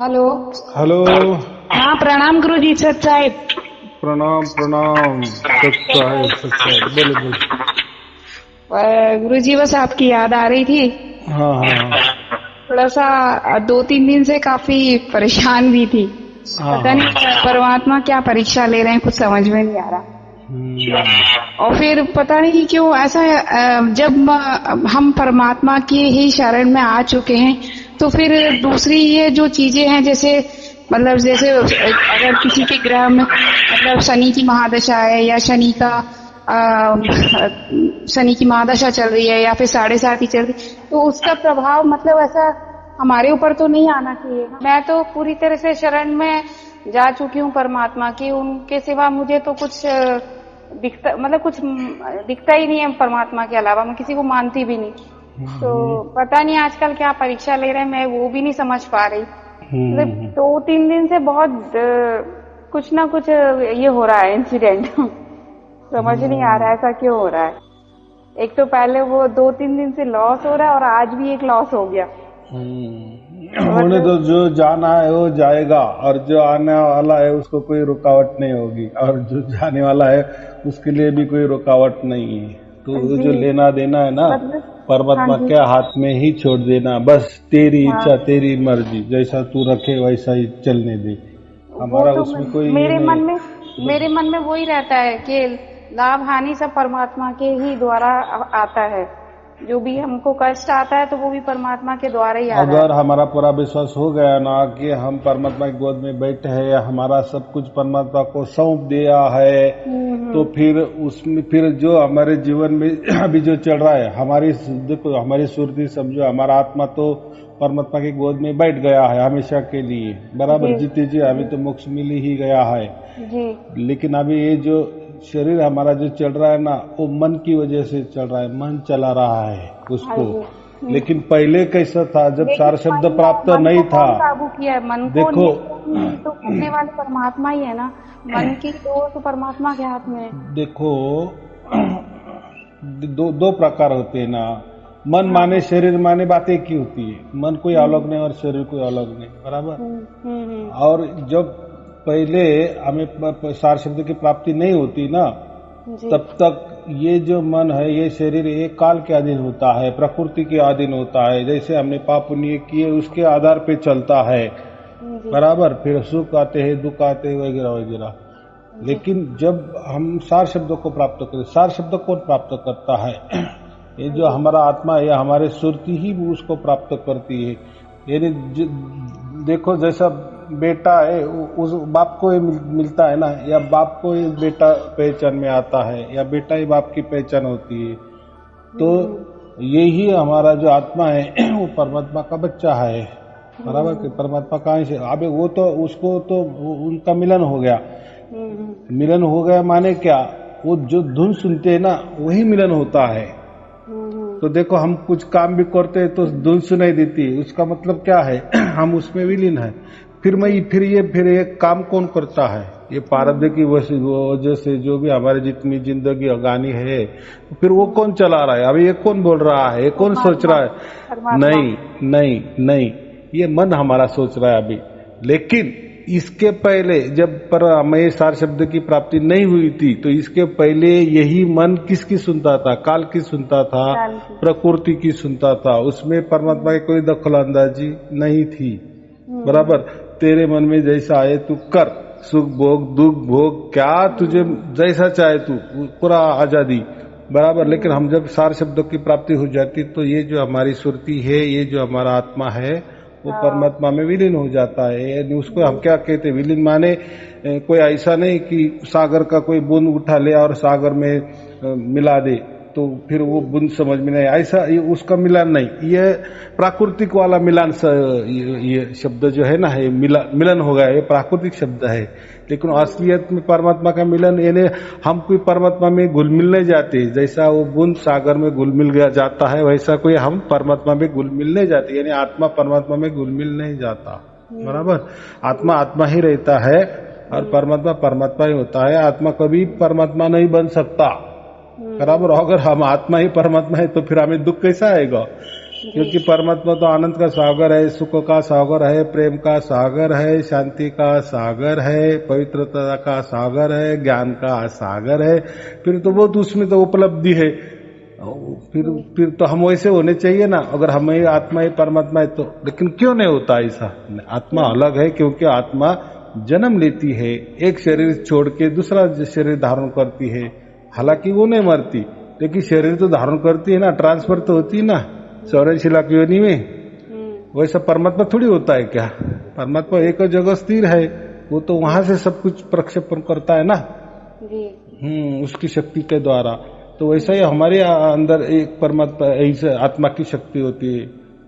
Hello. Hello. हाँ, प्रणाम गुरु जी। सत साहिब। प्रणाम प्रणाम। सच साहिब बोले बोले। गुरु जी, बस आपकी याद आ रही थी। हाँ हाँ थोड़ा सा 2-3 दिन से काफी परेशान भी थी। हाँ पता हाँ। नहीं परमात्मा क्या परीक्षा ले रहे हैं, कुछ समझ में नहीं आ रहा। और फिर पता नहीं क्यों ऐसा है, जब हम परमात्मा की ही शरण में आ चुके हैं तो फिर दूसरी ये जो चीजें हैं, जैसे मतलब जैसे अगर किसी के ग्रह में मतलब शनि की महादशा है या शनि की महादशा चल रही है या फिर 7.5 चल रही, तो उसका प्रभाव मतलब ऐसा हमारे ऊपर तो नहीं आना चाहिए। मैं तो पूरी तरह से शरण में जा चुकी हूँ परमात्मा की, उनके सिवा मुझे तो कुछ दिखता मतलब कुछ दिखता ही नहीं है परमात्मा के अलावा। मैं किसी को मानती भी नहीं। तो पता नहीं आजकल क्या परीक्षा ले रहे हैं, मैं वो भी नहीं समझ पा रही। मतलब 2-3 दिन से बहुत कुछ ना कुछ ये हो रहा है इंसिडेंट। समझ नहीं आ रहा है ऐसा क्यों हो रहा है। एक तो पहले वो 2-3 दिन से लॉस हो रहा है और आज भी एक लॉस हो गया। होने तो जो जाना है वो जाएगा और जो आने वाला है उसको कोई रुकावट नहीं होगी, और जो जाने वाला है उसके लिए भी कोई रुकावट नहीं है। तो जो लेना देना है ना, परमात्मा के हाथ में ही छोड़ देना। बस तेरी इच्छा तेरी मर्जी, जैसा तू रखे वैसा ही चलने दे। हमारा तो उसमें कोई मेरे ये नहीं मन में मेरे मन में वही रहता है कि लाभ हानि सब परमात्मा के ही द्वारा आता है। जो भी हमको कष्ट आता है तो वो भी परमात्मा के द्वारा ही आ रहा है। अगर हमारा पूरा विश्वास हो गया ना कि हम परमात्मा की गोद में बैठे हैं, हमारा सब कुछ परमात्मा को सौंप दिया है, तो फिर उसमें फिर जो हमारे जीवन में अभी जो चल रहा है, हमारी देखो हमारी सुरती समझो, हमारा आत्मा तो परमात्मा की गोद में बैठ गया है हमेशा के लिए, बराबर। जीते जी अभी तो मोक्ष मिल ही गया है जी। लेकिन अभी ये जो शरीर हमारा जो चल रहा है ना, वो मन की वजह से चल रहा है, मन चला रहा है उसको। लेकिन पहले कैसा था, जब सार शब्द प्राप्त नहीं था। काबू किया है मन को। देखो तो करने वाले परमात्मा ही है ना। मन की तो परमात्मा के हाथ में है। देखो दो प्रकार होते हैं ना। मन माने शरीर माने बात एक ही होती है। मन कोई अलग नहीं और शरीर कोई अलग नहीं, बराबर। और जब पहले हमें सार शब्द की प्राप्ति नहीं होती ना, तब तक ये जो मन है, ये शरीर एक काल के अधीन होता है, प्रकृति के अधीन होता है। जैसे हमने पाप पुण्य किए उसके आधार पे चलता है, बराबर। फिर सुख आते हैं, दुख आते हैं, वगैरह वगैरह। लेकिन जब हम सार शब्द को प्राप्त करें, सार शब्द कौन प्राप्त करता है? ये जो हमारा आत्मा है, हमारे सुरती ही उसको प्राप्त करती है। यानी देखो, जैसा बेटा है उस बाप को ही मिलता है ना, या बाप को ही बेटा पहचान में आता है, या बेटा ही बाप की पहचान होती है। तो यही हमारा जो आत्मा है वो परमात्मा का बच्चा है, बराबर। कि परमात्मा कहाँ से, अबे वो तो उसको तो उनका मिलन हो गया। मिलन हो गया माने क्या? वो जो धुन सुनते हैं ना, वही मिलन होता है। तो देखो, हम कुछ काम भी करते हैं तो धुन सुनाई देती है, उसका मतलब क्या है? हम उसमें विलीन है। फिर ये काम कौन करता है? ये प्रारब्ध की वजह से जो भी हमारे जितनी जिंदगी अगानी है, फिर वो कौन चला रहा है? अभी ये कौन बोल रहा है? ये कौन सोच रहा है? नहीं नहीं नहीं, ये मन हमारा सोच रहा है अभी। लेकिन इसके पहले जब पर हमें सार शब्द की प्राप्ति नहीं हुई थी, तो इसके पहले यही मन किसकी सुनता था? काल की सुनता था, प्रकृति की सुनता था। उसमें परमात्मा की कोई दखल अंदाजी नहीं थी, बराबर। तेरे मन में जैसा आए तू कर, सुख भोग दुख भोग, क्या तुझे जैसा चाहे तू, पूरा आजादी, बराबर। लेकिन हम जब सार शब्दों की प्राप्ति हो जाती, तो ये जो हमारी सुरती है, ये जो हमारा आत्मा है, वो परमात्मा में विलीन हो जाता है। उसको हम क्या कहते हैं? विलीन माने कोई ऐसा नहीं कि सागर का कोई बूंद उठा ले और सागर में मिला दे, तो फिर वो बूंद समझ में नहीं, ऐसा उसका मिलान नहीं। ये प्राकृतिक वाला मिलान, ये शब्द जो है ना, है मिलन हो गया, ये प्राकृतिक शब्द है। लेकिन असलियत में परमात्मा का मिलन, यानी हम कोई परमात्मा में घुल मिल नहीं जाते। जैसा वो बूंद सागर में घुल मिल गया जाता है, वैसा कोई हम परमात्मा में घुल मिल नहीं जाते। यानी आत्मा परमात्मा में घुल मिल नहीं जाता, बराबर। आत्मा आत्मा ही रहता है और परमात्मा परमात्मा ही होता है। आत्मा कभी परमात्मा नहीं बन सकता, बराबर। अगर हम आत्मा ही परमात्मा है तो फिर हमें दुख कैसा आएगा? क्योंकि परमात्मा तो आनंद का सागर है, सुख का सागर है, प्रेम का सागर है, शांति का सागर है, पवित्रता का सागर है, ज्ञान का सागर है। फिर तो बहुत उसमें तो उपलब्धि है। फिर तो हम वैसे होने चाहिए ना, अगर हमें आत्मा ही परमात्मा है तो। लेकिन क्यों नहीं होता ऐसा? आत्मा अलग है, क्योंकि आत्मा जन्म लेती है, एक शरीर छोड़ के दूसरा शरीर धारण करती है। हालांकि वो नहीं मरती, लेकिन शरीर तो धारण करती है ना, ट्रांसफर तो होती है ना 84 लाख योनि में। वैसा परमात्मा थोड़ी होता है क्या? परमात्मा एक जगह स्थिर है, वो तो वहां से सब कुछ प्रक्षेपण करता है ना उसकी शक्ति के द्वारा। तो वैसा ही हमारे अंदर एक परमात्मा ऐसे आत्मा की शक्ति होती है,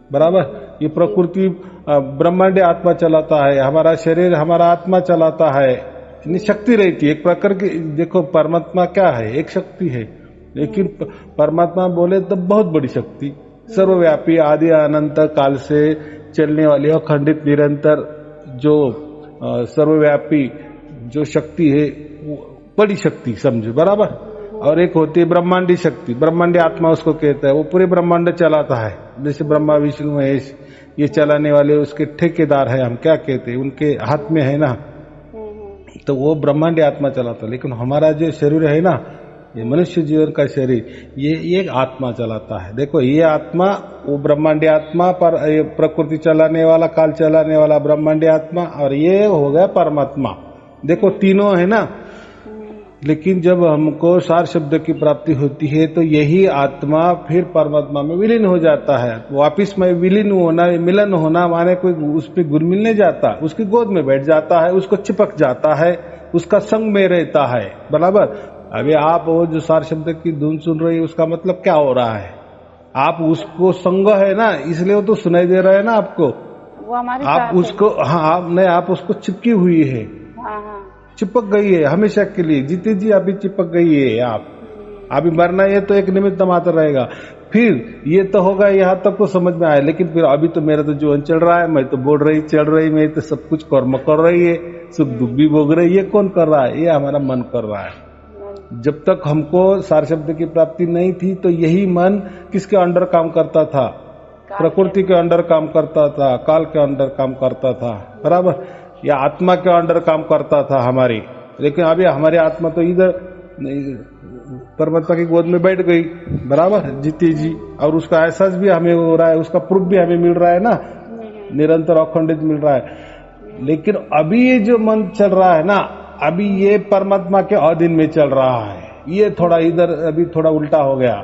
बराबर। ये प्रकृति ब्रह्मांड आत्मा चलाता है, हमारा शरीर हमारा आत्मा चलाता है, शक्ति रहती है एक प्रकार की। देखो परमात्मा क्या है? एक शक्ति है, लेकिन परमात्मा बोले तो बहुत बड़ी शक्ति, सर्वव्यापी, आदि अनंत काल से चलने वाली अखंडित निरंतर जो सर्वव्यापी जो शक्ति है, बड़ी शक्ति समझो, बराबर। और एक होती है ब्रह्मांडी शक्ति, ब्रह्मांडी आत्मा उसको कहता है, वो पूरे ब्रह्मांड चलाता है। जैसे ब्रह्मा विष्णु महेश ये चलाने वाले उसके ठेकेदार है, हम क्या कहते हैं, उनके हाथ में है ना, तो वो ब्रह्मांडी आत्मा चलाता है। लेकिन हमारा जो शरीर है ना, ये मनुष्य जीवन का शरीर, ये एक आत्मा चलाता है। देखो ये आत्मा, वो ब्रह्मांडी आत्मा पर प्रकृति चलाने वाला, काल चलाने वाला ब्रह्मांडी आत्मा, और ये हो गया परमात्मा। देखो तीनों है ना। लेकिन जब हमको सार शब्द की प्राप्ति होती है तो यही आत्मा फिर परमात्मा में विलीन हो जाता है। वापिस में विलीन होना, मिलन होना माने कोई उस पर गुण मिलने जाता, उसकी गोद में बैठ जाता है, उसको चिपक जाता है, उसका संग में रहता है, बराबर। अभी आप वो जो सार शब्द की धुन सुन रही है, उसका मतलब क्या हो रहा है? आप उसको संग है ना, इसलिए वो तो सुनाई दे रहा है ना आपको। वो हमारे आप उसको, हाँ आप नहीं, आप उसको चिपकी हुई है, चिपक गई है हमेशा के लिए। जीते जी अभी चिपक गई है आप। अभी मरना ये तो एक निमित्त मात्र रहेगा। फिर ये तो होगा, यहाँ तक तो समझ में आया। लेकिन फिर अभी तो मेरा तो जीवन चल रहा है, मैं तो बोल रही चल रही, मैं तो सब कुछ कर्म कर रही है, सुख दुख भी भोग रही है। ये कौन कर रहा है? ये हमारा मन कर रहा है। जब तक हमको सार शब्द की प्राप्ति नहीं थी तो यही मन किसके अंडर काम करता था? प्रकृति के अंडर काम करता था, काल के अंडर काम करता था, बराबर। या आत्मा के अंडर काम करता था हमारी। लेकिन अभी हमारी आत्मा तो इधर परमात्मा की गोद में बैठ गई, बराबर, जीती जी। और उसका एहसास भी हमें हो रहा है, उसका प्रूफ भी हमें मिल रहा है ना, निरंतर अखंडित मिल रहा है। लेकिन अभी ये जो मन चल रहा है ना, अभी ये परमात्मा के अधीन में चल रहा है। ये थोड़ा इधर अभी थोड़ा उल्टा हो गया।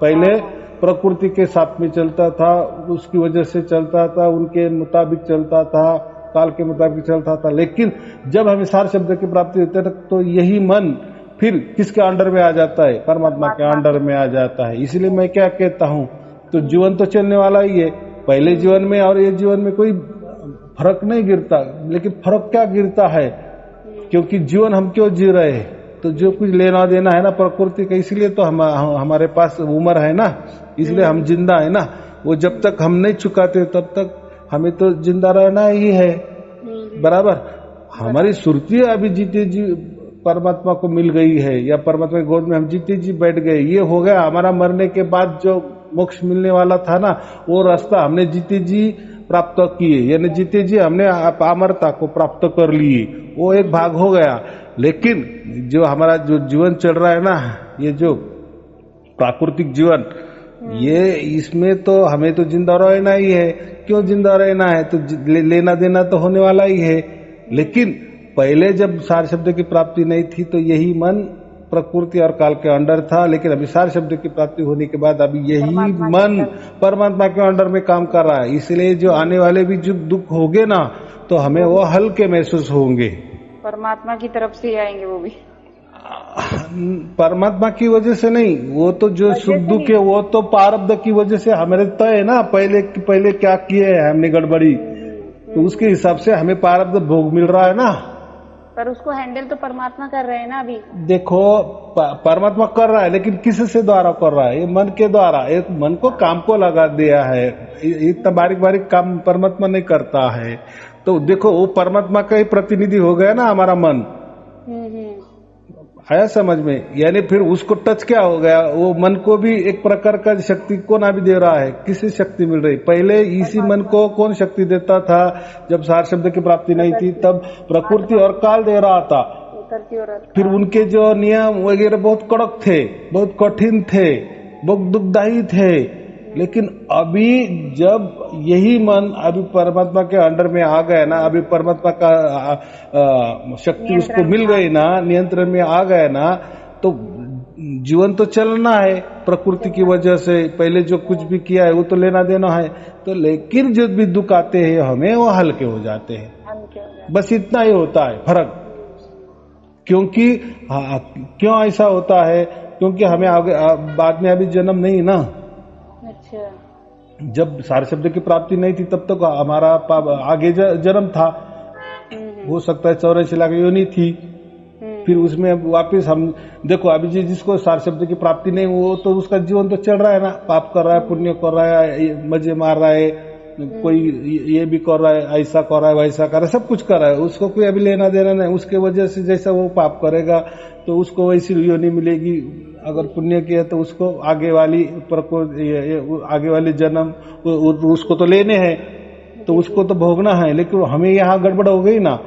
पहले प्रकृति के साथ में चलता था, उसकी वजह से चलता था, उनके मुताबिक चलता था, काल के मुताबिक चलता था। लेकिन जब हमें सार शब्द की प्राप्ति होती है तो यही मन फिर किसके अंडर में आ जाता है? परमात्मा के अंडर में आ जाता है। इसलिए मैं क्या कहता हूँ, तो जीवन तो चलने वाला ही है। पहले जीवन में और ये जीवन में कोई फर्क नहीं गिरता। लेकिन फर्क क्या गिरता है? क्योंकि जीवन हम क्यों जी रहे हैं? तो जो कुछ लेना देना है ना प्रकृति का, इसलिए तो हमारे पास उम्र है ना, इसलिए हम जिंदा है ना। वो जब तक हम नहीं चुकाते तब तक हमें तो जिंदा रहना ही है, बराबर। हमारी सुरती अभी जीते जी परमात्मा को मिल गई है, या परमात्मा की गोद में हम जीते जी बैठ गए। ये हो गया हमारा मरने के बाद जो मोक्ष मिलने वाला था ना, वो रास्ता हमने जीते जी प्राप्त किए, यानी जीते जी हमने अमरता को प्राप्त कर लिए। वो एक भाग हो गया। लेकिन जो हमारा जो जीवन चल रहा है ना, ये जो प्राकृतिक जीवन, ये इसमें तो हमें तो जिंदा रहना ही है। क्यों जिंदा रहना है? तो लेना देना तो होने वाला ही है। लेकिन पहले जब सार शब्द की प्राप्ति नहीं थी तो यही मन प्रकृति और काल के अंडर था। लेकिन अभी सार शब्द की प्राप्ति होने के बाद अभी यही मन परमात्मा के अंडर में काम कर रहा है। इसलिए जो आने वाले भी जो दुख होंगे ना, तो हमें वो हल्के महसूस होंगे। परमात्मा की तरफ से आएंगे वो भी, परमात्मा की वजह से नहीं। वो तो जो सुख दुख है वो तो प्रारब्ध की वजह से हमारे तय है ना। पहले क्या किए है हमने गड़बड़ी, तो उसके हिसाब से हमें प्रारब्ध भोग मिल रहा है ना। पर उसको हैंडल तो परमात्मा कर रहे हैं ना अभी। देखो परमात्मा कर रहा है, लेकिन किससे द्वारा कर रहा है? ये मन के द्वारा। एक मन को काम को लगा दिया है। इतना बारीक बारीक काम परमात्मा नहीं करता है। तो देखो वो परमात्मा का ही प्रतिनिधि हो गया ना हमारा मन। आया समझ में? यानी फिर उसको टच क्या हो गया, वो मन को भी एक प्रकार का शक्ति कौन अभी दे रहा है, किसी शक्ति मिल रही? पहले इसी मन को कौन शक्ति देता था? जब सार शब्द की प्राप्ति नहीं थी तब प्रकृति और काल दे रहा था। फिर उनके जो नियम वगैरह बहुत कड़क थे, बहुत कठिन थे, बहुत दुखदायी थे। लेकिन अभी जब यही मन अभी परमात्मा के अंडर में आ गया ना, अभी परमात्मा का शक्ति उसको मिल गई ना, नियंत्रण में आ गया ना, तो जीवन तो चलना है प्रकृति की वजह से। पहले जो कुछ भी किया है वो तो लेना देना है। तो लेकिन जो भी दुख आते हैं हमें, वो हल्के हो जाते हैं। बस इतना ही होता है फर्क। क्योंकि क्यों ऐसा होता है? क्योंकि हमें आगे बाद में अभी जन्म नहीं ना। अच्छा। जब सार शब्द की प्राप्ति नहीं थी तब तक हमारा आगे जन्म था। हो सकता है 84 लाख योनि थी। फिर उसमें वापस हम देखो, अभी जिसको सार शब्द की प्राप्ति नहीं, वो तो उसका जीवन तो चल रहा है ना, पाप कर रहा है, पुण्य कर रहा है, मजे मार रहा है, कोई ये भी कर रहा है, ऐसा कर रहा है, वैसा कर रहा है, सब कुछ कर रहा है। उसको कोई अभी लेना देना नहीं। उसके वजह से जैसा वो पाप करेगा तो उसको वैसी योनि मिलेगी। अगर पुण्य किया तो उसको आगे वाली आगे वाले जन्म उसको तो लेने हैं, तो उसको तो भोगना है। लेकिन हमें यहाँ गड़बड़ हो गई ना।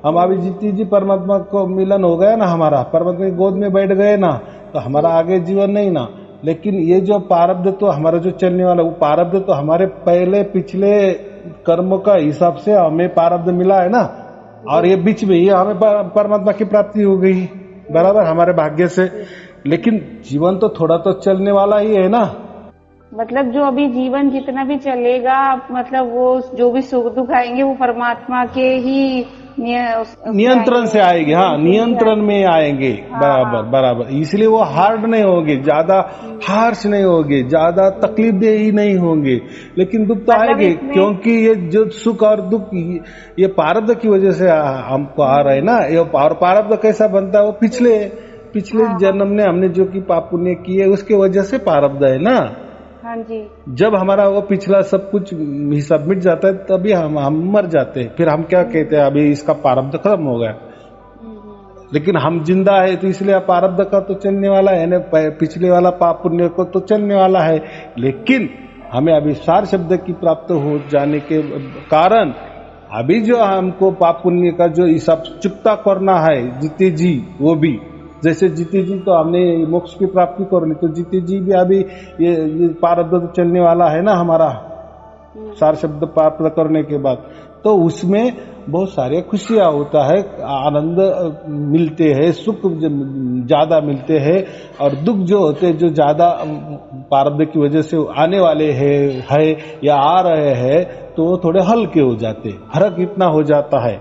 हम अभी जीती जी परमात्मा को मिलन हो गया ना, हमारा परमात्मा की गोद में बैठ गए ना, तो हमारा आगे जीवन नहीं ना। लेकिन ये जो प्रारब्ध तो हमारा जो चलने वाला, वो प्रारब्ध तो हमारे पहले पिछले कर्म का हिसाब से हमें प्रारब्ध मिला है ना। और ये बीच में ये हमें परमात्मा की प्राप्ति हो गई, बराबर, हमारे भाग्य से। लेकिन जीवन तो थोड़ा तो चलने वाला ही है ना। मतलब जो अभी जीवन जितना भी चलेगा, मतलब वो जो भी सुख दुख आएंगे वो परमात्मा के ही नियंत्रण से आएंगे। हाँ, नियंत्रण में आएंगे। बराबर बराबर। इसलिए वो हार्ड नहीं होंगे, ज्यादा हार्श नहीं होंगे, ज्यादा तकलीफ देही नहीं होंगे। लेकिन दुख तो आएंगे, क्योंकि ये जो सुख और दुख ये प्रारब्ध की वजह से हमको आ रहा है ना। ये प्रारब्ध कैसा बनता है? वो पिछले जन्म ने हमने जो की पाप पुण्य किए उसके वजह से प्रारब्ध है ना। हाँ जी। जब हमारा वो पिछला सब कुछ हिसाब मिट जाता है तभी हम मर जाते हैं। फिर हम क्या कहते हैं? अभी इसका प्रारब्ध खत्म हो गया। लेकिन हम जिंदा है तो इसलिए प्रारब्ध का तो चलने वाला है ना, पिछले वाला पाप पुण्य को तो चलने वाला है। लेकिन हमें अभी सार शब्द की प्राप्त हो जाने के कारण अभी जो हमको पाप पुण्य का जो हिसाब चुकता करना है, जीते जी वो भी, जैसे जीते जी तो हमने मोक्ष की प्राप्ति कर ली, तो जीते जी भी अभी ये प्रारब्ध तो चलने वाला है ना हमारा, सार शब्द प्राप्त करने के बाद। तो उसमें बहुत सारे खुशियां होता है, आनंद मिलते हैं, सुख ज्यादा मिलते हैं, और दुख जो होते हैं जो ज्यादा प्रारब्ध की वजह से आने वाले है या आ रहे हैं, तो वो थोड़े हल्के हो जाते। फर्क इतना हो जाता है,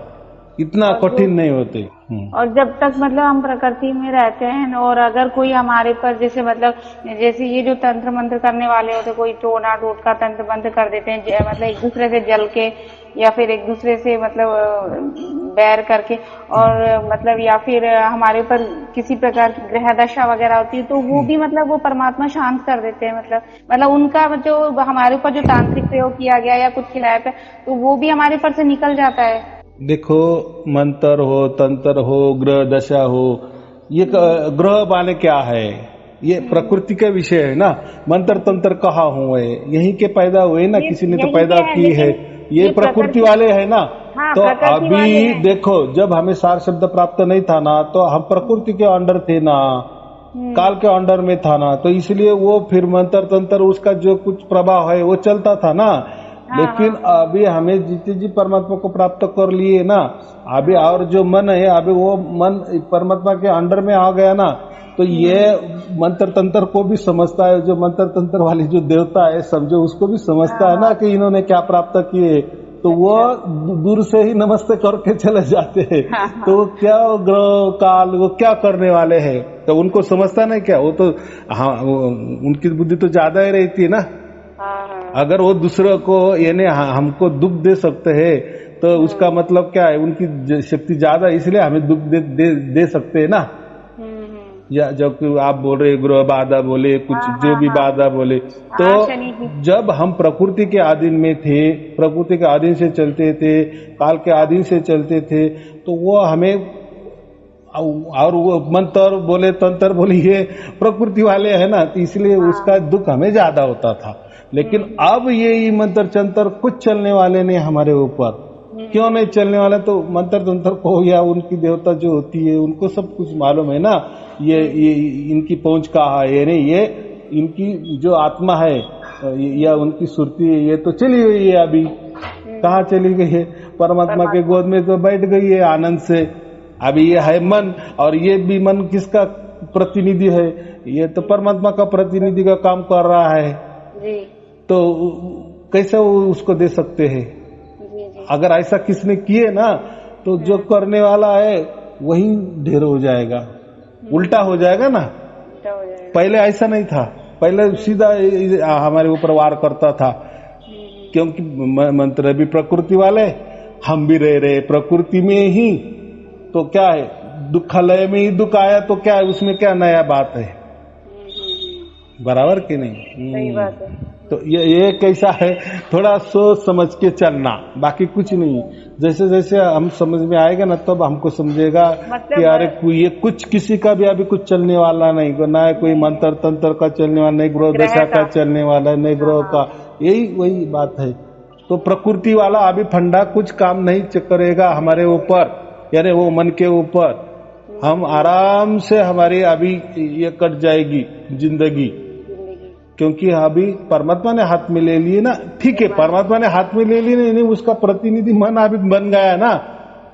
इतना कठिन नहीं होते। और जब तक मतलब हम प्रकृति में रहते हैं, और अगर कोई हमारे पर जैसे मतलब जैसे ये जो तंत्र मंत्र करने वाले होते, कोई टोना टोटका तंत्र मंत्र कर देते हैं, मतलब एक दूसरे से जल के या फिर एक दूसरे से मतलब बैर करके, और मतलब या फिर हमारे ऊपर किसी प्रकार की ग्रह दशा वगैरह होती है, तो वो भी मतलब वो परमात्मा शांत कर देते हैं। मतलब उनका जो हमारे ऊपर जो तांत्रिक प्रयोग किया गया या कुछ खिलाया पे, तो वो भी हमारे ऊपर से निकल जाता है। देखो, मंत्र हो, तंत्र हो, ग्रह दशा हो, ये ग्रह माने क्या है? ये प्रकृति का विषय है ना। मंत्र तंत्र कहाँ हुए? यहीं के पैदा हुए ना, किसी ने तो पैदा की है। ये प्रकृति वाले है ना। हाँ, तो अभी देखो, जब हमें सार शब्द प्राप्त नहीं था ना, तो हम प्रकृति के अंडर थे ना, काल के अंडर में था ना, तो इसलिए वो फिर मंत्र तंत्र उसका जो कुछ प्रभाव है वो चलता था ना। लेकिन अभी हमें जीते जी परमात्मा को प्राप्त कर लिए ना, अभी और जो मन है, अभी वो मन परमात्मा के अंडर में आ गया ना, तो ये मंत्र तंत्र को भी समझता है। जो मंत्र तंत्र वाली जो देवता है, समझो उसको भी समझता है ना कि इन्होंने क्या प्राप्त किए, तो वो दूर से ही नमस्ते करके चले जाते हैं। तो क्या ग्रह काल वो क्या करने वाले हैं, तो उनको समझता नहीं क्या? वो तो उनकी बुद्धि तो ज्यादा ही रहती है ना। अगर वो दूसरों को यानी हमको दुख दे सकते हैं, तो उसका मतलब क्या है? उनकी शक्ति ज्यादा, इसलिए हमें दुख दे सकते हैं ना। या जब आप बोल रहे ग्रह बाधा बोले, कुछ जो भी बाधा बोले, तो जब हम प्रकृति के अधीन में थे, प्रकृति के अधीन से चलते थे, काल के अधीन से चलते थे, तो वो हमें और वो मंत्र बोले तंत्र बोले ये प्रकृति वाले है ना, तो इसलिए उसका दुख हमें ज्यादा होता था। लेकिन अब ये मंत्र तंत्र कुछ चलने वाले नहीं हमारे ऊपर। क्यों नहीं चलने वाला? तो मंत्र तंत्र को या उनकी देवता जो होती है उनको सब कुछ मालूम है ना, ये इनकी पहुंच कहाँ है, ये नहीं, ये इनकी जो आत्मा है या उनकी सुरती है ये तो चली गई है। अभी कहाँ चली गई है? परमात्मा के गोद में तो बैठ गई है आनंद से। अभी ये है मन, और ये भी मन किसका प्रतिनिधि है? ये तो परमात्मा का प्रतिनिधि का काम कर रहा है जी। तो कैसे वो उसको दे सकते हैं? अगर ऐसा किसने किए ना तो जो करने वाला है वही ढेर हो जाएगा, उल्टा हो जाएगा ना। पहले ऐसा नहीं था, पहले सीधा हमारे ऊपर वार करता था, क्योंकि मंत्र भी प्रकृति वाले, हम भी रह रहे प्रकृति में ही। तो क्या है, दुखालय में ही दुख आया तो क्या है, उसमें क्या नया बात है? बराबर कि नहीं? सही बात है। तो ये कैसा है, थोड़ा सोच समझ के चलना, बाकी कुछ नहीं। जैसे जैसे हम समझ में आएगा ना तब हमको समझेगा कि अरे ये कुछ किसी का भी अभी कुछ चलने वाला नहीं, ना कोई मंत्र तंत्र का चलने वाला, नहीं ग्रह दशा का चलने वाला, नहीं ग्रह का, यही वही बात है। तो प्रकृति वाला अभी फंडा कुछ काम नहीं करेगा हमारे ऊपर, यानी वो मन के ऊपर। हम आराम से हमारी अभी ये कट जाएगी जिंदगी, क्योंकि अभी परमात्मा ने हाथ में ले लिए ना। ठीक है, परमात्मा ने हाथ में ले लिए नहीं, उसका प्रतिनिधि मन अभी बन गया ना।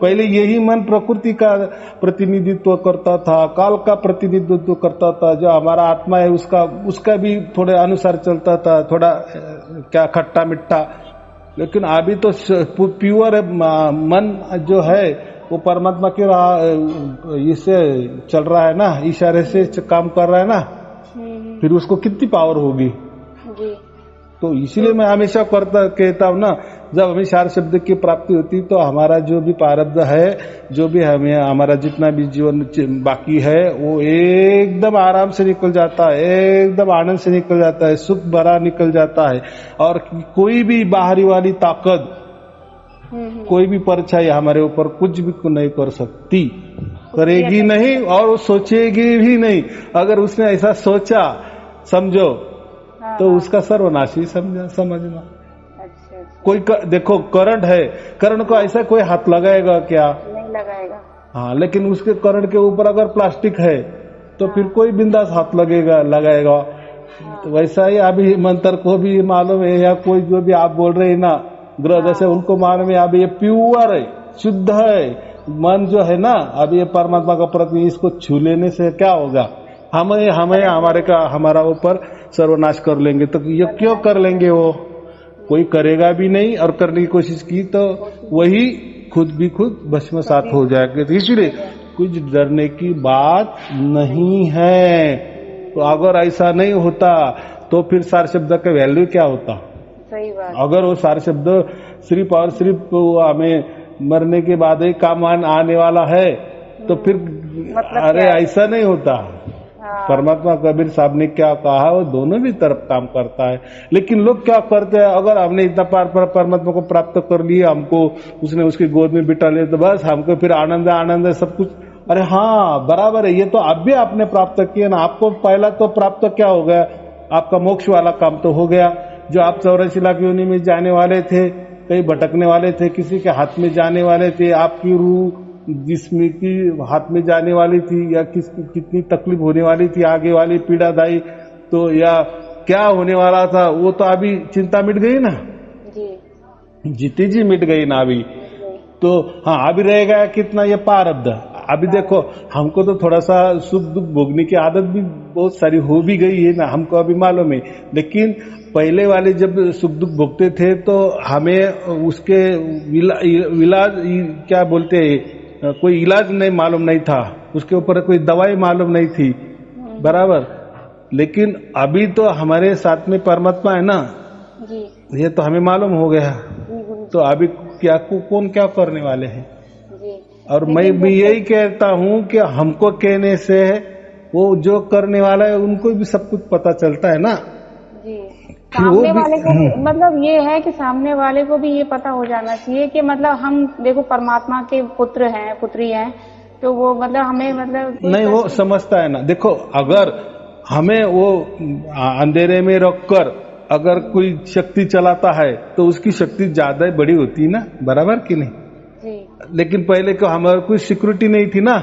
पहले यही मन प्रकृति का प्रतिनिधित्व करता था, काल का प्रतिनिधित्व करता था। जो हमारा आत्मा है उसका भी थोड़े अनुसार चलता था, थोड़ा क्या खट्टा मिट्टा। लेकिन अभी तो प्योर मन जो है वो परमात्मा के इससे चल रहा है ना, इशारे से काम कर रहा है ना, फिर उसको कितनी पावर होगी जी। तो इसलिए मैं हमेशा कहता हूँ ना, जब हमें चार शब्द की प्राप्ति होती तो हमारा जो भी प्रारब्ध है, जो भी हमें हमारा जितना भी जीवन बाकी है वो एकदम आराम से निकल जाता है, एकदम आनंद से निकल जाता है, सुख भरा निकल जाता है। और कोई भी बाहरी वाली ताकत, कोई भी परछाई हमारे ऊपर कुछ भी नहीं कर सकती, करेगी नहीं, और वो सोचेगी भी नहीं। अगर उसने ऐसा सोचा समझो तो उसका सर्वनाश ही समझना। अच्छा। कोई देखो करंट है, करंट को ऐसा कोई हाथ लगाएगा क्या? नहीं लगाएगा। हाँ, लेकिन उसके करंट के ऊपर अगर प्लास्टिक है तो फिर कोई बिंदास हाथ लगाएगा। तो वैसा ही अभी मंत्र को भी मालूम है, या कोई जो भी आप बोल रहे हैं ना ग्रह जैसे, उनको मालूम है अभी ये प्योर है, शुद्ध है। मन जो है ना अभी ये परमात्मा का प्रति, इसको छू लेने से क्या होगा? हमें हमारा ऊपर सर्वनाश कर लेंगे। तो ये क्यों कर लेंगे? वो कोई करेगा भी नहीं, और करने की कोशिश की तो वही खुद भस्मसात हो जाएगा। तो इसलिए कुछ डरने की बात नहीं है। तो अगर ऐसा नहीं होता तो फिर सार शब्द का वैल्यू क्या होता? सही बात। अगर वो सारे शब्द सिर्फ और सिर्फ हमें मरने के बाद ही काम आने वाला है तो फिर मतलब अरे ऐसा नहीं होता। परमात्मा कबीर साहब ने क्या कहा, वो दोनों भी तरफ काम करता है। लेकिन लोग क्या करते हैं, अगर हमने इतना परमात्मा को प्राप्त कर लिया, हमको उसने उसकी गोद में बिठा लिया तो बस हमको फिर आनंद है सब कुछ। अरे हाँ बराबर है, ये तो अब भी आपने प्राप्त किया ना। आपको पहला तो प्राप्त क्या हो गया, आपका मोक्ष वाला काम तो हो गया। जो आप 84 लाख योनि में जाने वाले थे, कहीं भटकने वाले थे, किसी के हाथ में जाने वाले थे, आपकी रूह जिसमें की हाथ में जाने वाली थी, या कितनी तकलीफ होने वाली थी आगे वाली पीड़ादायी, तो या क्या होने वाला था, वो तो अभी चिंता मिट गई ना जी, जीती जी मिट गई ना अभी। तो हाँ, अभी रहेगा कितना ये प्रारब्ध। अभी देखो हमको तो थोड़ा सा सुख दुख भोगने की आदत भी बहुत सारी हो भी गई है ना, हमको अभी मालूम है। लेकिन पहले वाले जब सुख दुख भोगते थे तो हमें उसके इलाज क्या बोलते हैं, कोई इलाज नहीं मालूम नहीं था, उसके ऊपर कोई दवाई मालूम नहीं थी, बराबर। लेकिन अभी तो हमारे साथ में परमात्मा है ना जी, ये तो हमें मालूम हो गया। तो अभी क्या कौन क्या करने वाले हैं जी। और मैं भी यही कहता हूँ कि हमको कहने से वो जो करने वाला है उनको भी सब कुछ पता चलता है ना जी। सामने वाले को मतलब ये है कि सामने वाले को भी ये पता हो जाना चाहिए कि मतलब हम देखो परमात्मा के पुत्र हैं, पुत्री हैं, तो वो मतलब हमें मतलब नहीं, वो समझता है ना। देखो, अगर हमें वो अंधेरे में रखकर अगर कोई शक्ति चलाता है तो उसकी शक्ति ज्यादा बड़ी होती है ना, बराबर कि नहीं? जी। लेकिन पहले को हमारे कोई सिक्योरिटी नहीं थी ना,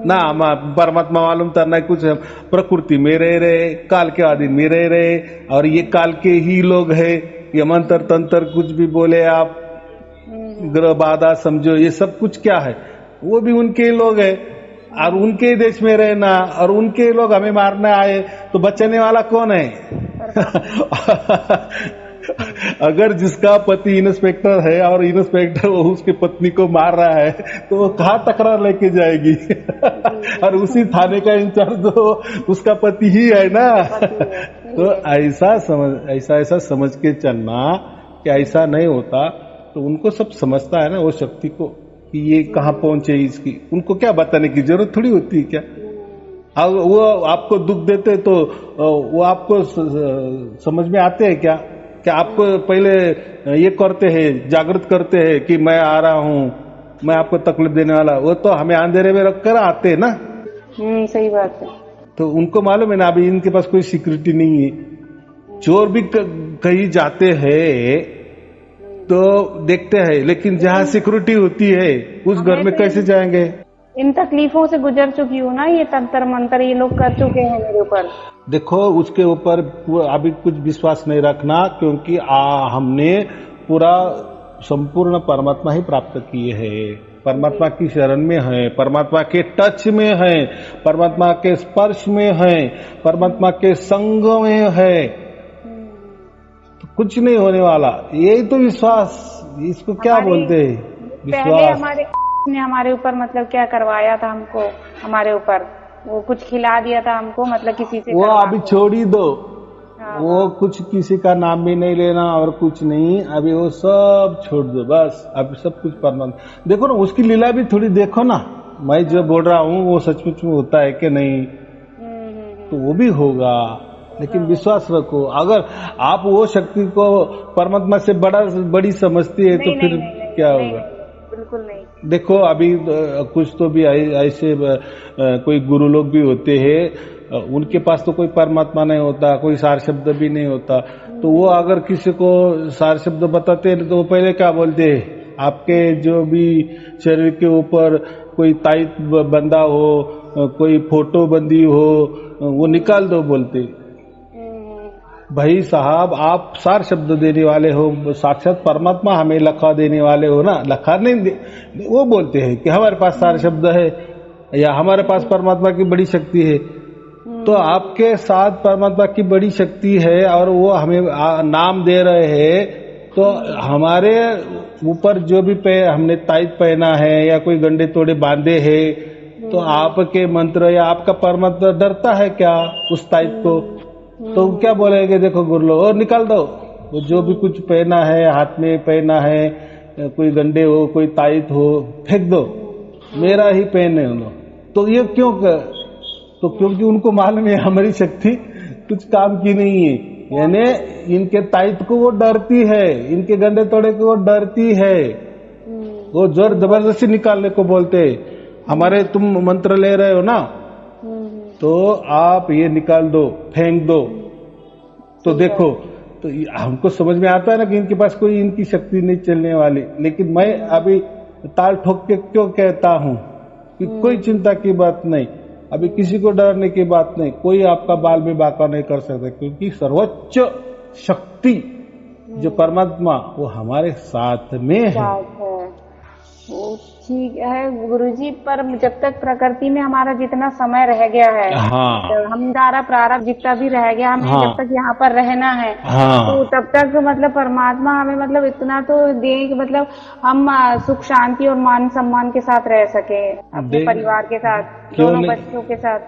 ना हम परमात्मा मालूम था ना कुछ। प्रकृति में रह रहे, काल के आदि में रह रहे, और ये काल के ही लोग है। ये मंत्र तंत्र कुछ भी बोले आप, ग्रह बाधा समझो, ये सब कुछ क्या है? वो भी उनके लोग है, और उनके देश में रहना, और उनके लोग हमें मारने आए तो बचाने वाला कौन है? अगर जिसका पति इंस्पेक्टर है और इंस्पेक्टर वो उसकी पत्नी को मार रहा है तो वो कहाँ तकरार लेके जाएगी? और उसी थाने का इंचार्ज तो उसका पति ही है ना। तो ऐसा समझ के चलना कि ऐसा नहीं होता। तो उनको सब समझता है ना वो शक्ति को, कि ये कहाँ पहुंचे इसकी। उनको क्या बताने की जरूरत थोड़ी होती है क्या? अब वो आपको दुख देते तो वो आपको समझ में आते हैं क्या? क्या आपको पहले ये करते हैं, जागृत करते हैं कि मैं आ रहा हूँ, मैं आपको तकलीफ देने वाला? वो तो हमें अंधेरे में रखकर आते हैं ना। सही बात है। तो उनको मालूम है ना, अभी इनके पास कोई सिक्योरिटी नहीं है। चोर भी कहीं जाते हैं तो देखते हैं, लेकिन जहाँ सिक्योरिटी होती है उस घर में कैसे जाएंगे? इन तकलीफों से गुजर चुकी हूँ ना, ये तंत्र मंत्र ये लोग कर चुके हैं मेरे ऊपर। देखो, उसके ऊपर अभी कुछ विश्वास नहीं रखना, क्योंकि हमने पूरा संपूर्ण परमात्मा ही प्राप्त किए हैं। परमात्मा की शरण में है, परमात्मा के टच में है, परमात्मा के स्पर्श में है, परमात्मा के संग में है। तो कुछ नहीं होने वाला, यही तो विश्वास। इसको क्या बोलते हैं? विश्वास। ने हमारे ऊपर मतलब क्या करवाया था हमको, हमारे ऊपर वो कुछ खिला दिया था हमको, मतलब किसी से। वो अभी छोड़ ही दो। वो कुछ किसी का नाम भी नहीं लेना और कुछ नहीं, अभी वो सब छोड़ दो बस। अभी सब कुछ परमात्मा। देखो ना, उसकी लीला भी थोड़ी देखो ना। मैं जो बोल रहा हूँ वो सचमुच में होता है कि नहीं, तो वो भी होगा। लेकिन विश्वास रखो। अगर आप वो शक्ति को परमात्मा से बड़ी समझती है तो फिर क्या होगा? बिल्कुल नहीं। देखो, अभी कुछ तो भी ऐसे कोई गुरु लोग भी होते हैं, उनके पास तो कोई परमात्मा नहीं होता, कोई सार शब्द भी नहीं होता। तो वो अगर किसी को सार शब्द बताते हैं तो वो पहले क्या बोलते हैं? आपके जो भी शरीर के ऊपर कोई ताईत बंधा हो, कोई फोटो बंदी हो, वो निकाल दो बोलते। भाई साहब, आप सार शब्द देने वाले हो, साक्षात परमात्मा हमें लखा देने वाले हो ना। लखा नहीं वो बोलते हैं कि हमारे पास सार शब्द है या हमारे पास परमात्मा की बड़ी शक्ति है। तो आपके साथ परमात्मा की बड़ी शक्ति है और वो हमें नाम दे रहे हैं। तो हमारे ऊपर जो भी हमने ताईत पहना है या कोई गंडे तोड़े बांधे हैं, तो आपके मंत्र या आपका परमात्मा डरता है क्या उस ताईत को? तो क्या बोलेंगे? देखो गुरु लोग, और निकाल दो वो जो भी कुछ पहना है, हाथ में पहना है, कोई गंडे हो, कोई ताईत हो, फेंक दो, मेरा ही पहने हो। तो ये क्यों तो क्योंकि उनको मालूम है हमारी शक्ति कुछ काम की नहीं है। यानी इनके ताईत को वो डरती है, इनके गंडे तोड़े को वो डरती है। वो जोर जबरदस्ती निकालने को बोलते। हमारे तुम मंत्र ले रहे हो ना, तो आप ये निकाल दो, फेंक दो। तो देखो, तो हमको समझ में आता है ना कि इनके पास कोई इनकी शक्ति नहीं चलने वाली। लेकिन मैं अभी ताल ठोक के क्यों कहता हूँ कि कोई चिंता की बात नहीं, अभी किसी को डरने की बात नहीं, कोई आपका बाल भी बांका नहीं कर सकता, क्योंकि सर्वोच्च शक्ति जो परमात्मा वो हमारे साथ में है। ठीक है गुरुजी, पर जब तक प्रकृति में हमारा जितना समय रह गया है, तो हमारा प्रारब्ध जितना भी रह गया, हमें जब तक यहाँ पर रहना है, तो तब तक मतलब परमात्मा हमें मतलब इतना तो दे कि मतलब हम सुख शांति और मान सम्मान के साथ रह सके, अपने परिवार के साथ, दोनों बच्चों के साथ।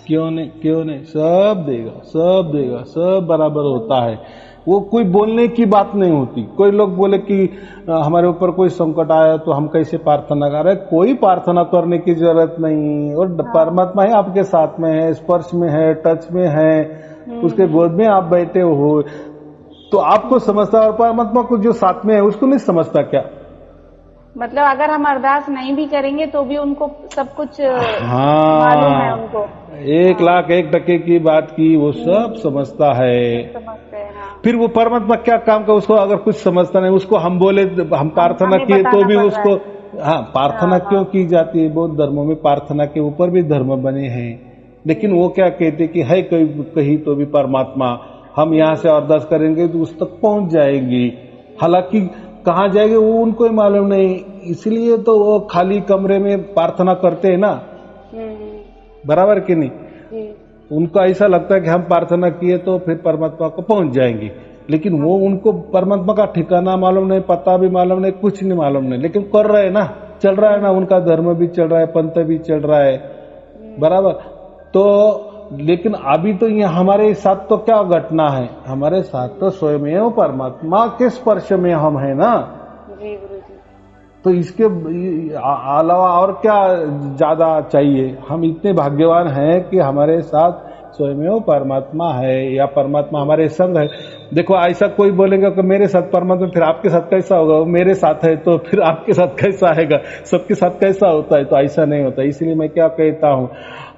क्यों नहीं, सब देगा, सब बराबर होता है। वो कोई बोलने की बात नहीं होती। कोई लोग बोले कि हमारे ऊपर कोई संकट आया तो हम कैसे प्रार्थना कर रहे हैं। कोई प्रार्थना करने की जरूरत नहीं। और परमात्मा ही आपके साथ में है, स्पर्श में है, टच में है, उसके गोद में आप बैठे हो, तो आपको समझता है। और परमात्मा को जो साथ में है उसको नहीं समझता क्या? मतलब अगर हम अरदास नहीं भी करेंगे तो भी उनको सब कुछ मालूम है हाँ, उनको। 1,01,00,000% की बात की वो सब समझता है। समझते हैं। हाँ। फिर वो परमात्मा क्या काम का, उसको अगर कुछ समझता नहीं, उसको हम बोले, हम प्रार्थना हमें किए तो बताना भी पड़ रहा उसको, है। हाँ, प्रार्थना हाँ, क्यों हाँ। की जाती है? बहुत धर्मों में प्रार्थना के ऊपर भी धर्म बने हैं, लेकिन वो क्या कहते कि है कहीं तो भी परमात्मा, हम यहाँ से अरदास करेंगे तो उस तक पहुंच जाएंगी, हालांकि कहाँ जाएंगे वो उनको ही मालूम नहीं, इसलिए तो वो खाली कमरे में प्रार्थना करते हैं ना, बराबर कि नहीं? उनको ऐसा लगता है कि हम प्रार्थना किए तो फिर परमात्मा को पहुंच जाएंगे, लेकिन वो उनको परमात्मा का ठिकाना मालूम नहीं, पता भी मालूम नहीं, कुछ नहीं मालूम नहीं, लेकिन कर रहे हैं ना, चल रहा है ना, उनका धर्म भी चल रहा है, पंथ भी चल रहा है, बराबर। तो लेकिन अभी तो ये हमारे साथ तो क्या घटना है, हमारे साथ तो स्वयं परमात्मा के स्पर्श में हम है ना, तो इसके अलावा और क्या ज्यादा चाहिए? हम इतने भाग्यवान हैं कि हमारे साथ स्वयं परमात्मा है, या परमात्मा हमारे संग है। देखो, ऐसा कोई बोलेगा कि मेरे साथ परमात्मा, फिर आपके साथ कैसा होगा? वो मेरे साथ है तो फिर आपके साथ कैसा आएगा? सबके साथ कैसा होता है? तो ऐसा नहीं होता। इसलिए मैं क्या कहता हूँ,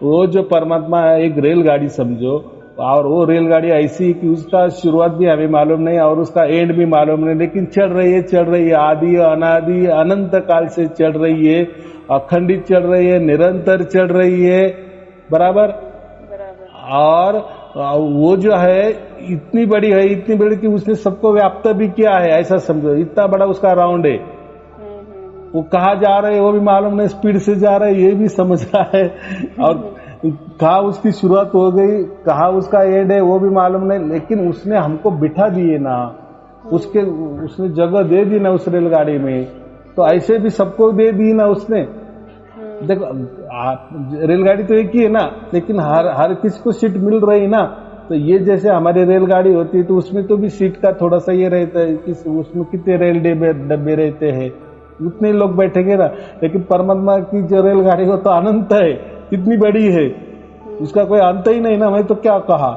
वो जो परमात्मा है एक रेलगाड़ी समझो, और वो रेलगाड़ी ऐसी कि उसका शुरुआत भी हमें मालूम नहीं और उसका एंड भी मालूम नहीं, लेकिन चल रही है, आदि अनादि अनंत काल से चल रही है, अखंडित चल रही है, निरंतर चल रही है, बराबर। और वो जो है इतनी बड़ी कि उसने सबको व्याप्त भी किया है, ऐसा समझो, इतना बड़ा उसका राउंड है। वो कहाँ जा रहे हैं वो भी मालूम नहीं, स्पीड से जा रहे हैं ये भी समझ रहा है, और कहाँ उसकी शुरुआत हो गई, कहाँ उसका एंड है वो भी मालूम नहीं, लेकिन उसने हमको बिठा दिए ना, उसने जगह दे दी ना उस रेलगाड़ी में, तो ऐसे भी सबको दे दी ना उसने। देखो, रेलगाड़ी तो एक ही है ना, लेकिन हर किसी को सीट मिल रही ना, तो ये जैसे हमारी रेलगाड़ी होती है तो उसमें तो भी सीट का थोड़ा सा ये रहता है कि उसमें कितने रेल डब्बे रहते हैं, उतने लोग बैठेंगे ना, लेकिन परमात्मा की जो रेलगाड़ी हो तो अनंत है, इतनी बड़ी है, उसका कोई अंत ही नहीं ना, मैं तो क्या कहा,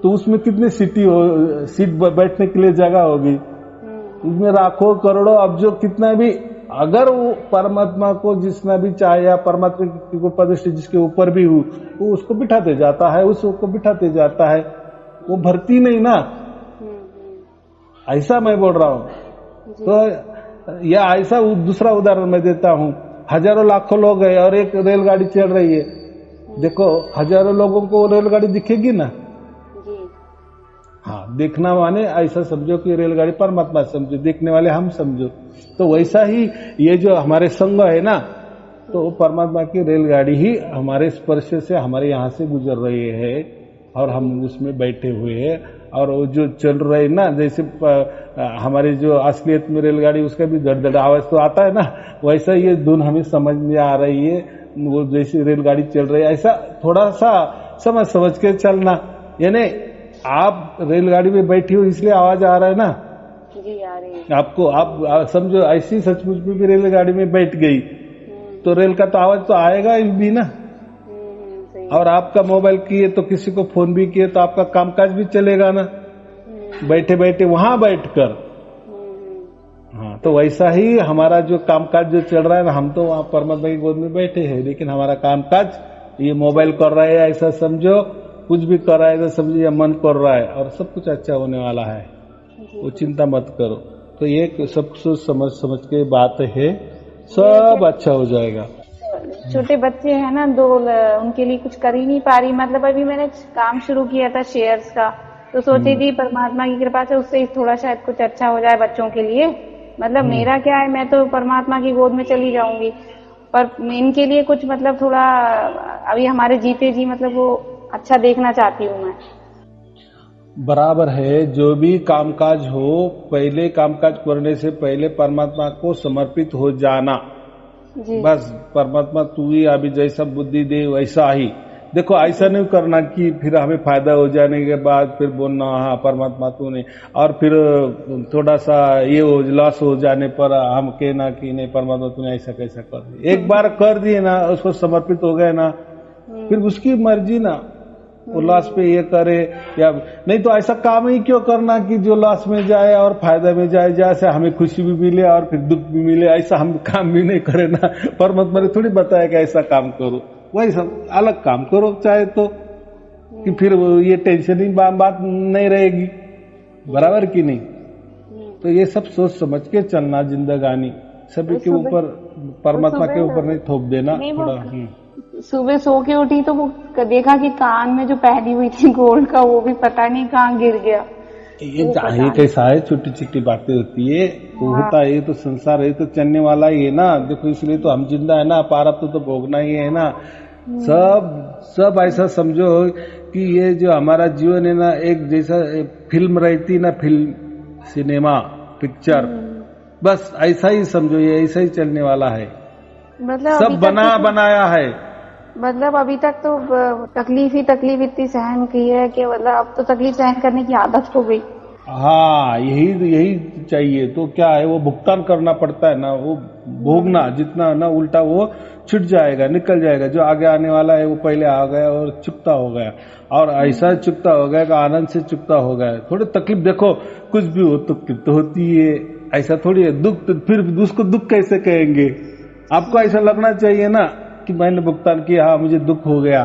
तो उसमें कितनी सीट बैठने के लिए जगह होगी, उसमें लाखों करोड़ों अब्जों कितना भी, अगर वो परमात्मा को जिसना भी चाहे, या परमात्मा की कृपा दृष्टि जिसके ऊपर भी हो, वो उसको बिठाते जाता है, उसको बिठाते जाता है, वो भरती नहीं ना, ऐसा मैं बोल रहा हूँ। तो या ऐसा दूसरा उदाहरण मैं देता हूँ, हजारों लाखों लोग हैं और एक रेलगाड़ी चल रही है, देखो हजारों लोगों को रेलगाड़ी दिखेगी ना, हाँ, देखना माने ऐसा समझो कि रेलगाड़ी परमात्मा समझो, देखने वाले हम समझो, तो वैसा ही ये जो हमारे संग है ना, तो परमात्मा की रेलगाड़ी ही हमारे स्पर्श से हमारे यहाँ से गुजर रही है और हम उसमें बैठे हुए हैं, और वो जो चल रहे है ना, जैसे हमारी जो असलियत में रेलगाड़ी उसका भी धड़ आवाज तो आता है ना, वैसा ये धुन हमें समझ में आ रही है, वो जैसी रेलगाड़ी चल रही है, ऐसा थोड़ा सा समझ के चलना, यानी आप रेलगाड़ी में बैठी हो इसलिए आवाज आ रहा है ना जी, आ रही है आपको, आप समझो ऐसी सचमुच में भी रेलगाड़ी में बैठ गई तो रेल का तो आवाज तो आएगा भी ना, और आपका मोबाइल किए तो किसी को फोन भी किए तो आपका कामकाज भी चलेगा ना, बैठे बैठे वहां बैठकर। हाँ, तो वैसा ही हमारा जो कामकाज जो चल रहा है ना, हम तो वहां परमात्मा की गोद में बैठे हैं, लेकिन हमारा कामकाज ये मोबाइल कर रहा है ऐसा समझो, कुछ भी कर रहा है ऐसा समझो, या मन कर रहा है, और सब कुछ अच्छा होने वाला है, वो चिंता मत करो। तो ये सब सोच समझ के बात है, सब अच्छा हो जाएगा। छोटे बच्चे हैं ना 2, उनके लिए कुछ कर ही नहीं पा रही, मतलब अभी मैंने काम शुरू किया था शेयर्स का, तो सोची थी परमात्मा की कृपा से उससे थोड़ा शायद कुछ अच्छा हो जाए बच्चों के लिए, मतलब मेरा क्या है, मैं तो परमात्मा की गोद में चली जाऊंगी, पर इनके लिए कुछ मतलब थोड़ा अभी हमारे जीते जी मतलब वो अच्छा देखना चाहती हूँ मैं। बराबर है, जो भी कामकाज हो, पहले कामकाज करने से पहले परमात्मा को समर्पित हो जाना जी। बस, परमात्मा तू ही अभी जैसा बुद्धि दे वैसा ही, देखो ऐसा नहीं करना कि फिर हमें फायदा हो जाने के बाद फिर बोलना हाँ परमात्मा तूने, और फिर थोड़ा सा ये लॉस हो जाने पर हम कहना कि नहीं परमात्मा तूने ऐसा कैसा कर दिया। एक बार कर दिए ना, उसको समर्पित हो गए ना, फिर उसकी मर्जी ना, वो लॉस पे ये करे, या नहीं तो ऐसा काम ही क्यों करना कि जो लॉस में जाए और फायदा में जाए, जैसे हमें खुशी भी मिले और फिर दुख भी मिले, ऐसा हम काम भी नहीं करे ना। परमात्मा ने थोड़ी बताया कि ऐसा काम करो, वही सब अलग काम करो चाहे तो, कि फिर ये टेंशन ही बात नहीं रहेगी, बराबर की नहीं। तो ये सब सोच समझ के चलना, जिंदगानी सभी के ऊपर, परमात्मा के ऊपर नहीं थोप देना थोड़ा। सुबह सो के उठी तो वो देखा कि कान में जो पहनी हुई थी गोल्ड का, वो भी पता नहीं कहाँ गिर गया। ये कैसा है, छोटी छोटी बातें होती है, वो होता है, ये तो संसार है, तो चलने वाला ही है ना। देखो इसलिए तो हम जिंदा है ना, प्रारब्ध तो भोगना ही है ना। सब ऐसा समझो कि ये जो हमारा जीवन है ना, एक जैसा फिल्म रहती ना, फिल्म, सिनेमा, पिक्चर, बस ऐसा ही समझो, ये ऐसा ही चलने वाला है। मतलब सब बनाया है। मतलब अभी तक तो तकलीफ इतनी सहन की है कि मतलब अब तो तकलीफ सहन करने की आदत हो गई। हाँ, यही चाहिए। तो क्या है, वो भुगतान करना पड़ता है ना, वो भोगना जितना ना, उल्टा वो छूट जाएगा, निकल जाएगा। जो आगे आने वाला है वो पहले आ गया और चुकता हो गया, और ऐसा चुकता हो गया कि आनंद से चुकता हो गया। थोड़ी तकलीफ, देखो कुछ भी हो तकलीफ तो होती है, ऐसा थोड़ी है। दुख तो फिर उसको दुख कैसे कहेंगे? आपको ऐसा लगना चाहिए ना कि मैंने भुगतान किया, हाँ मुझे दुख हो गया,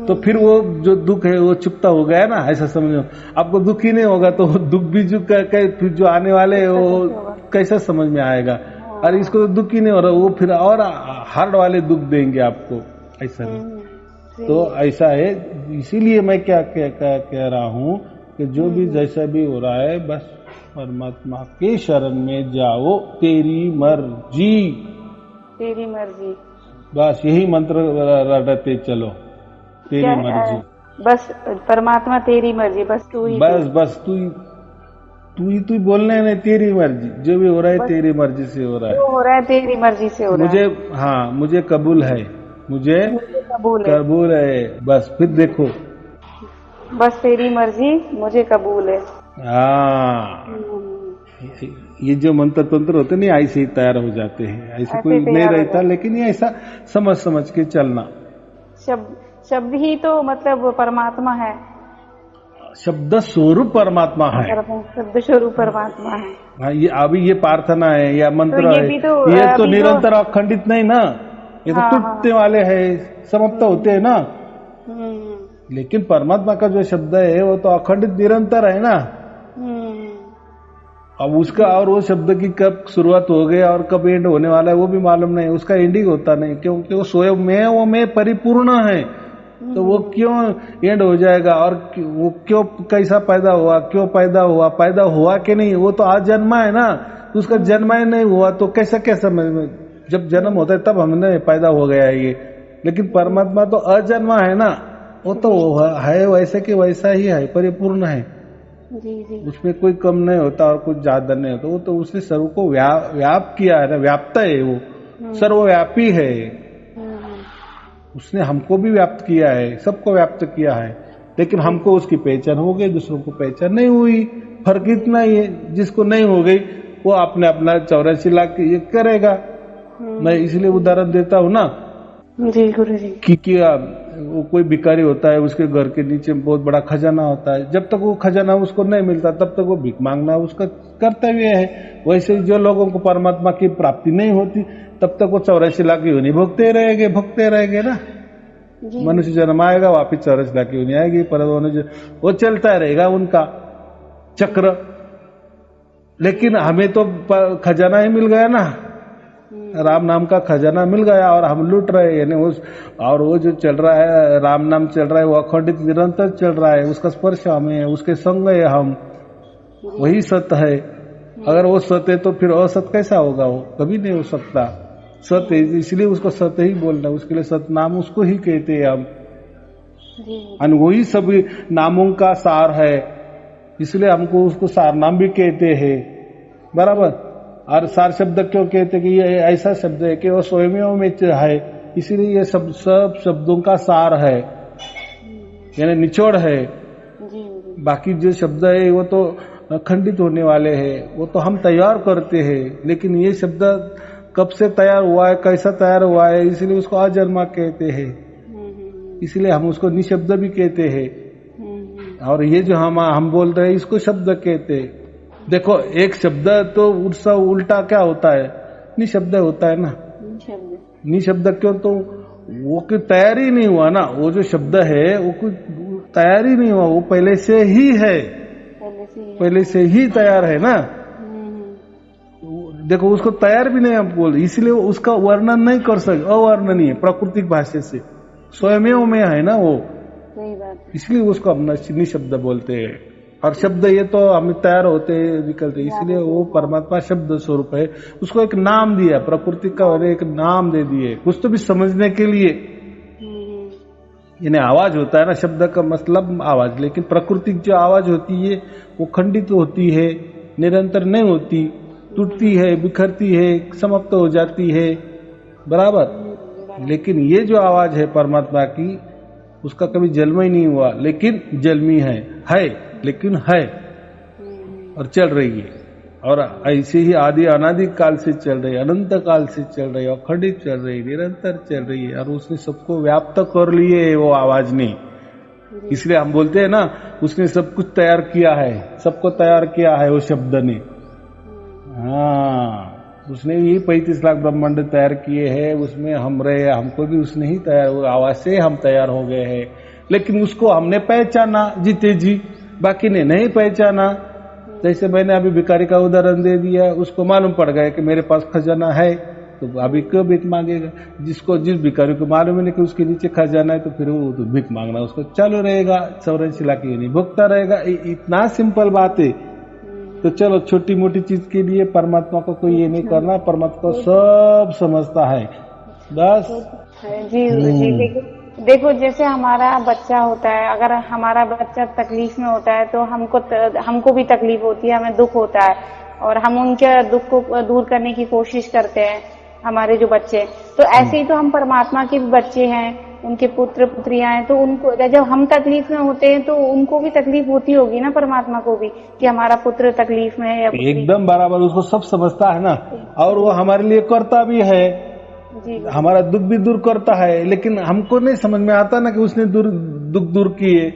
तो फिर वो जो दुख है वो चुकता हो गया ना, ऐसा समझो। आपको दुख ही नहीं होगा तो दुख भी फिर जो आने वाले है वो कैसा समझ में आएगा? और इसको तो दुख ही नहीं हो रहा, वो फिर और हार्ड वाले दुख देंगे आपको, ऐसा नहीं। तो ऐसा है, इसीलिए मैं क्या कह रहा हूँ कि जो भी जैसा भी हो रहा है, बस परमात्मा के शरण में जाओ, तेरी मर्जी, बस यही मंत्र रटते चलो, तेरी मर्जी, बस परमात्मा तेरी मर्जी, बस तू ही, बस तू ही बोलना है, तेरी मर्जी, जो भी हो रहा है तेरी मर्जी से हो रहा है, जो हो रहा है तेरी मर्जी से हो रहा है। मुझे कबूल है, मुझे कबूल है, बस फिर देखो, बस तेरी मर्जी मुझे कबूल है। हाँ, ये जो मंत्र तंत्र होते नहीं, ऐसे ही तैयार हो जाते हैं, ऐसे कोई नहीं रहता, लेकिन ये ऐसा समझ के चलना। शब्द ही तो मतलब परमात्मा है, शब्द स्वरूप परमात्मा है, शब्द स्वरूप परमात्मा है। हाँ, ये अभी ये प्रार्थना है या मंत्र तो है, ये तो निरंतर अखंडित नहीं ना, ये तो टूटने वाले है, समाप्त होते हैं ना। लेकिन परमात्मा का जो शब्द है वो तो अखंडित निरंतर है ना। अब उसका और वो शब्द की कब शुरुआत हो गई और कब एंड होने वाला है वो भी मालूम नहीं, उसका एंडिंग होता नहीं, क्योंकि वो स्वयं में, वो में परिपूर्ण है। तो वो क्यों एंड हो जाएगा? और वो क्यों, कैसा पैदा हुआ, क्यों पैदा हुआ कि नहीं, वो तो आज जन्मा है ना। तो उसका जन्मा ही नहीं हुआ तो कैसा जब जन्म होता है तब हमने पैदा हो गया है ये। लेकिन परमात्मा तो अजन्मा है ना, वो तो है वैसे कि वैसा ही है, परिपूर्ण है। उसमें कोई कम नहीं होता और कुछ ज्यादा नहीं होता। वो तो उसने सर्व को व्याप किया है ना, व्याप्त है, वो सर्वव्यापी है। उसने हमको भी व्याप्त किया है, सबको व्याप्त किया है, लेकिन हमको उसकी पहचान हो गई, दूसरों को पहचान नहीं हुई। फर्क इतना ही है, जिसको नहीं हो गई वो आपने अपना 84 लाख ये करेगा। मैं इसलिए उदाहरण देता हूँ ना जी गुरु जी, कि वो कोई भिखारी होता है, उसके घर के नीचे बहुत बड़ा खजाना होता है, जब तक वो खजाना उसको नहीं मिलता तब तक वो भीख मांगना उसका कर्तव्य है। वैसे जो लोगों को परमात्मा की प्राप्ति नहीं होती तब तक वो 84 लाख योनि भोगते रहेंगे ना। मनुष्य जन्म आएगा, वापिस 84 लाख योनि आएगी, पर वो चलता रहेगा उनका चक्र। लेकिन हमें तो खजाना ही मिल गया ना, राम नाम का खजाना मिल गया और हम लूट रहे हैं, यानी और वो जो चल रहा है, राम नाम चल रहा है, वो अखंडित निरंतर चल रहा है, उसका स्पर्श हमें है, उसके संग है हम, वही सत्य है। अगर वो सत्य है तो फिर असत कैसा होगा? वो कभी नहीं हो सकता। सत्य, इसलिए उसको सत्य ही बोलना, उसके लिए सत्य नाम उसको ही कहते हैं हम, और वही सभी नामों का सार है, इसलिए हमको उसको सार नाम भी कहते हैं, बराबर। और सार शब्द क्यों कहते कि ये ऐसा शब्द है कि वो स्वयं में है, इसीलिए ये सब शब्दों का सार है, यानी निचोड़ है। बाकी जो शब्द है वो तो खंडित होने वाले हैं, वो तो हम तैयार करते हैं, लेकिन ये शब्द कब से तैयार हुआ है, कैसा तैयार हुआ है, इसलिए उसको अजन्मा कहते हैं। इसलिए हम उसको निशब्द भी कहते हैं। और ये जो हम बोल रहे हैं इसको शब्द कहते हैं। देखो एक शब्द तो उसका उल्टा क्या होता है, निशब्द होता है ना। निशब्द क्यों, तो वो कोई तैयारी नहीं हुआ ना, वो जो शब्द है वो कोई तैयारी नहीं हुआ, वो पहले से ही है, पहले से ही तैयार है ना। देखो उसको तैयार भी नहीं हम बोल, इसलिए उसका वर्णन नहीं कर सकते, अवर्णनीय प्राकृतिक भाषा से स्वयं में है ना वो, इसलिए उसको हम निशब्द बोलते हैं। और शब्द ये तो हम तैयार होते निकलते, इसलिए वो परमात्मा शब्द स्वरूप है। उसको एक नाम दिया, प्रकृति का और एक नाम दे दिए कुछ तो भी समझने के लिए। यानी आवाज होता है ना, शब्द का मतलब आवाज, लेकिन प्रकृति जो आवाज होती है वो खंडित होती है, निरंतर नहीं होती, टूटती है, बिखरती है, समाप्त हो जाती है, बराबर। लेकिन ये जो आवाज है परमात्मा की, उसका कभी जन्म ही नहीं हुआ, लेकिन जन्मी है लेकिन है और चल रही है। और ऐसे ही आदि अनादि काल से चल रही है, अनंत काल से चल रही है, अखंडित चल रही है, निरंतर चल रही है। और उसने सबको व्याप्त कर लिए वो आवाज ने, इसलिए हम बोलते हैं ना उसने सब कुछ तैयार किया है, सबको तैयार किया है वो शब्द ने। हाँ, उसने ही 35 लाख ब्रह्मांड तैयार किए हैं, उसमें हम रहे, हमको भी उसने ही तैयार हुआ, आवाज से हम तैयार हो गए हैं। लेकिन उसको हमने पहचाना जीते जी, बाकी ने नहीं पहचाना। जैसे मैंने अभी भिखारी का उदाहरण दे दिया, उसको मालूम पड़ गया कि मेरे पास खजाना है, तो अभी क्यों भीख मांगेगा। जिस भिखारी को मालूम है कि उसके नीचे खजाना है, तो फिर वो तो भीख मांगना उसको चालू रहेगा, 84 लाख नहीं भुगता रहेगा। इतना सिंपल बात है। तो चलो छोटी मोटी चीज के लिए परमात्मा को कोई ये नहीं करना, परमात्मा को सब समझता है बस। जी देखो जैसे हमारा बच्चा होता है, अगर हमारा बच्चा तकलीफ में होता है तो हमको भी तकलीफ होती है, हमें दुख होता है, और हम उनके दुख को दूर करने की कोशिश करते हैं, हमारे जो बच्चे। तो ऐसे ही तो हम परमात्मा के भी बच्चे हैं, उनके पुत्र पुत्रियां हैं, तो उनको जब हम तकलीफ में होते हैं तो उनको भी तकलीफ होती होगी ना, परमात्मा को भी, कि हमारा पुत्र तकलीफ में है। एकदम बराबर, उसको सब समझता है ना, और वो हमारे लिए करता भी है, हमारा दुख भी दूर करता है। लेकिन हमको नहीं समझ में आता ना कि उसने दुख दूर किए।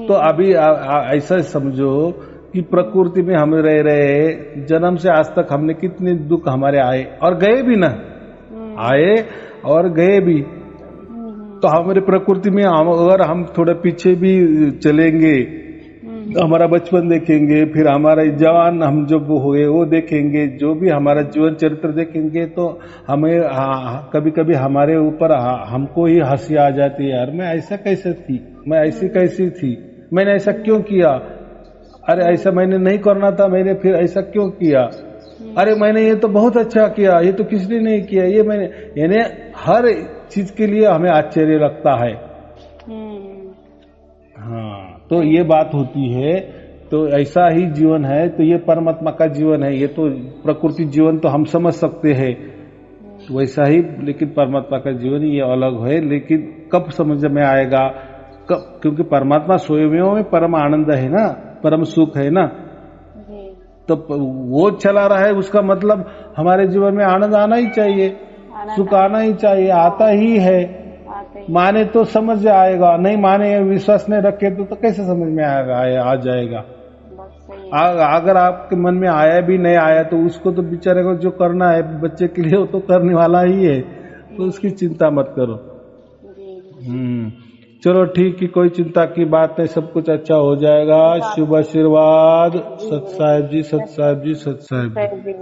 तो अभी ऐसा समझो कि प्रकृति में हम रह रहे, जन्म से आज तक हमने कितने दुख हमारे आए और गए भी ना, आए और गए भी। तो हमारे प्रकृति में अगर हम थोड़ा पीछे भी चलेंगे, हमारा बचपन देखेंगे, फिर हमारा जवान हम जब हुए वो देखेंगे, जो भी हमारा जीवन चरित्र देखेंगे, तो हमें कभी कभी हमारे ऊपर हमको ही हंसी आ जाती है, यार मैं ऐसा कैसे थी, मैं ऐसी कैसी थी, मैंने ऐसा क्यों किया, अरे ऐसा मैंने नहीं करना था, मैंने फिर ऐसा क्यों किया, अरे मैंने ये तो बहुत अच्छा किया, ये तो किसने नहीं किया, ये मैंने, यानी हर चीज के लिए हमें आश्चर्य लगता है। हाँ, तो ये बात होती है। तो ऐसा ही जीवन है, तो ये परमात्मा का जीवन है। ये तो प्रकृति जीवन तो हम समझ सकते हैं वैसा ही, लेकिन परमात्मा का जीवन ये अलग है। लेकिन कब समझ में आएगा, कब, क्योंकि परमात्मा स्वयं में परम आनंद है ना, परम सुख है ना, तो वो चला रहा है, उसका मतलब हमारे जीवन में आनंद आना ही चाहिए, सुख आना ही चाहिए, आता ही है। माने तो समझ आएगा, नहीं माने विश्वास नहीं रखे तो कैसे समझ में आएगा, आ जाएगा। अगर आपके मन में आया भी नहीं आया तो उसको तो बेचारे को जो करना है बच्चे के लिए वो तो करने वाला ही है, तो उसकी चिंता मत करो। चलो ठीक है, कोई चिंता की बात नहीं, सब कुछ अच्छा हो जाएगा। शुभ आशीर्वाद। सत साहेब जी, सत साहेब जी, सत साहेब जी।